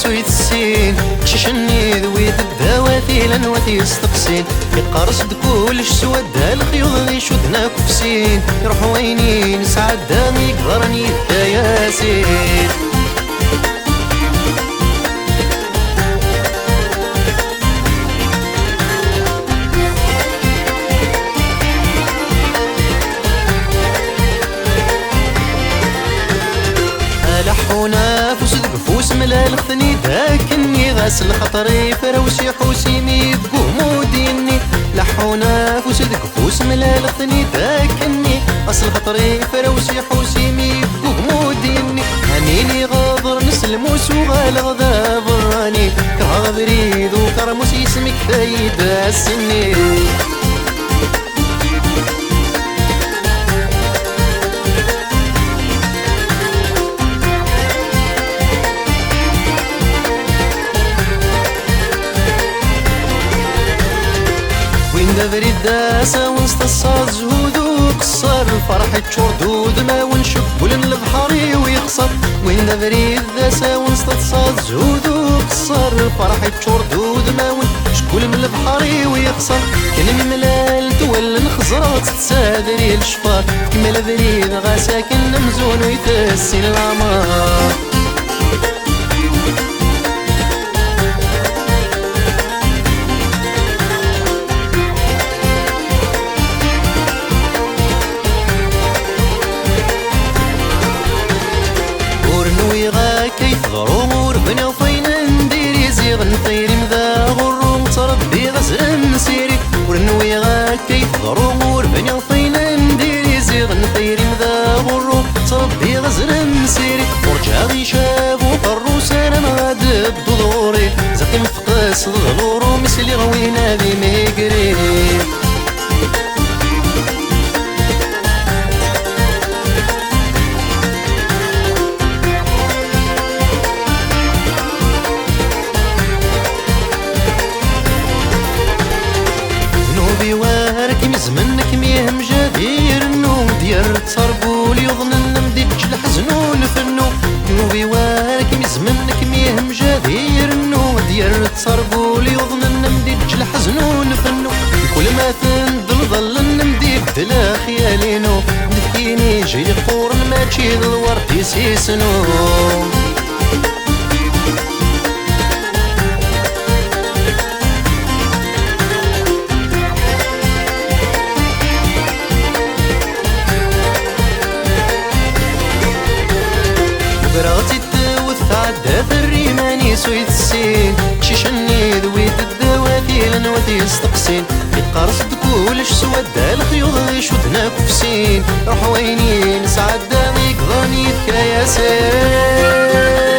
سويت السين ششني ذويت الدواتي لنواتي يستقسين يقارص كلش سواد الخيوط غي شدنا كفسين يروح ويني نسعد دامي يقدرني ياسين لحونا فوس دقفوس ملال خثني داكني غاسل خطري فروسي حوسيمي بقوموديني لحونا فوس دقفوس ملال خثني داكني غاسل خطري فروسي حوسيمي بقوموديني هنيني غاضر نسلموس وغالغ ذا براني كرها بريد وكرموس يسمك فايد السني دبري الداسة وسط الصاد زهود وقصر فرحة شردود ما ونشب ولن البحري ويقصر وين دبري الداسة وسط الصاد زهود وقصر فرحة شردود ما ونشكل من البحري ويقصر كان ملال تولن خزرات تسادري الشفار كما لبريد غاساكن مزون ويتسي العمار غرور بنا وفين نديري زيغ نطيري مذا غرور تربي غزل نسيري ورنوي غاكي غرور بنا وفين نديري زيغ نطيري مذا غرور تربي غزل نسيري ورجع غي شاب وقروس انا مغاد بضوري زقي مفقس ظلور ومسلي غوينا بي ميقري زمنك ميهم جدير النوم ديال تصربو ليظن النمدي بجل حزنو الفنو نوبي واكي زمنك ميهم جدير النوم ديال تصربو ليظن النمدي بجل حزنو الفنو كل ما تندل ظل النمدي بدلا خيالينو نفكيني جي قورن ما تشي الورد يسيسنو براتي توث عدات الريماني سويت السين شيشني ذويت الدواتي لنواتي يستقسين يتقارص بكلش سواد الخيوط غي شدنا كفسين روح ويني نسعد دامي قضاني ياسين